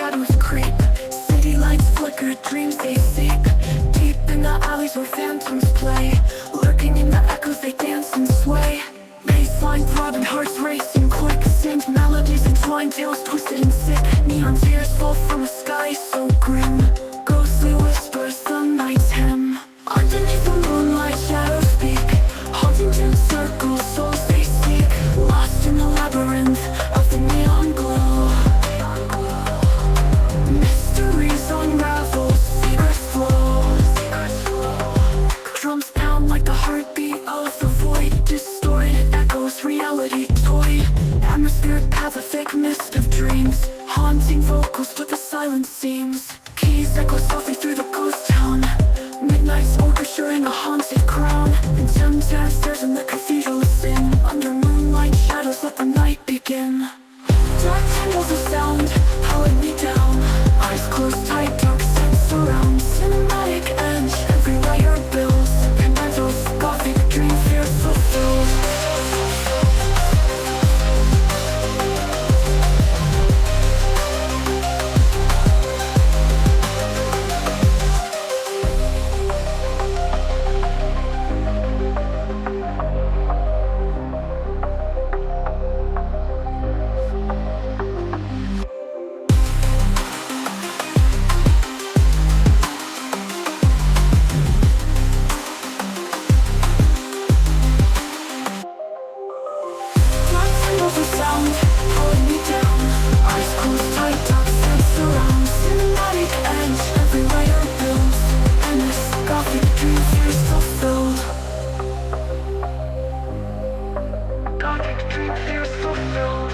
shadows creep. City lights flicker, dreams they seek. Deep in the alleys where phantoms play. Lurking in the echoes they dance and sway. Baseline throbbing, hearts racing quick. Synced melodies entwined, tales twisted and sick. Neon tears fall from a sky so grim. Ghostly whispers, the night's hymn. Underneath the moonlight, shadows speak. Haunting dream circles, souls they seek. Lost in the labyrinth of the neon glow. Mysteries unravel, secrets flow. Drums pound like the heartbeat of the void. Distorted echoes, reality toy. Atmospheric path, a thick mist of dreams. Haunting vocals, but the silence seems. Keys echo softly through the ghost town. Midnight's orchestra in a haunted crown. Condemned dancers in the cathedral sing. Under moonlight shadows, let the night begin. Dark tendrils of sound, howling me down. Eyes closed tight, dark sense surrounds. Cinematic edge, every layer builds. Conventos, gothic dream, fear fulfilled. The sound, pulling me down. Eyes closed tight, dark sense surrounds. Cinematic edge, every layer builds. And this gothic dream fears fulfilled. Gothic dream fears fulfilled.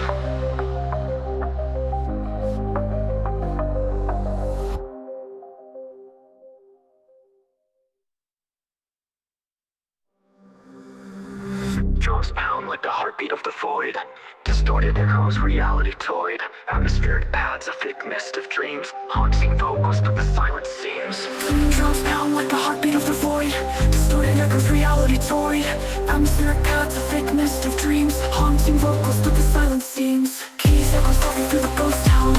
Drums pound like the heartbeat of the void. Distorted echoes, reality toyed. Atmospheric paths, a thick mist of dreams. Haunting vocals, but the silence seems. Drums pound like the heartbeat of the void. Distorted echoes, reality toyed. Atmospheric paths, a thick mist of dreams. Haunting vocals, but the silence seems. Keys echo softly through the ghost town.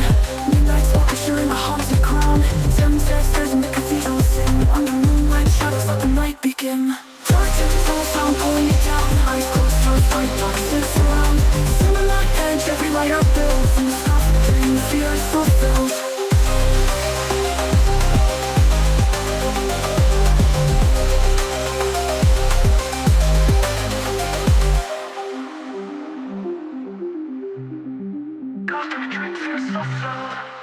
Midnight's orchestra in a haunted crown. Dim dancers in the cathedral sing. Under moonlight shadows, let the night begin. Dark tentacles, sound pulling it down. Eyes closed, hearts fight, dark sense around. Cinematic edge, every layer builds. And the gothic dream, fear is fulfilled. Gothic dream, fear is fulfilled.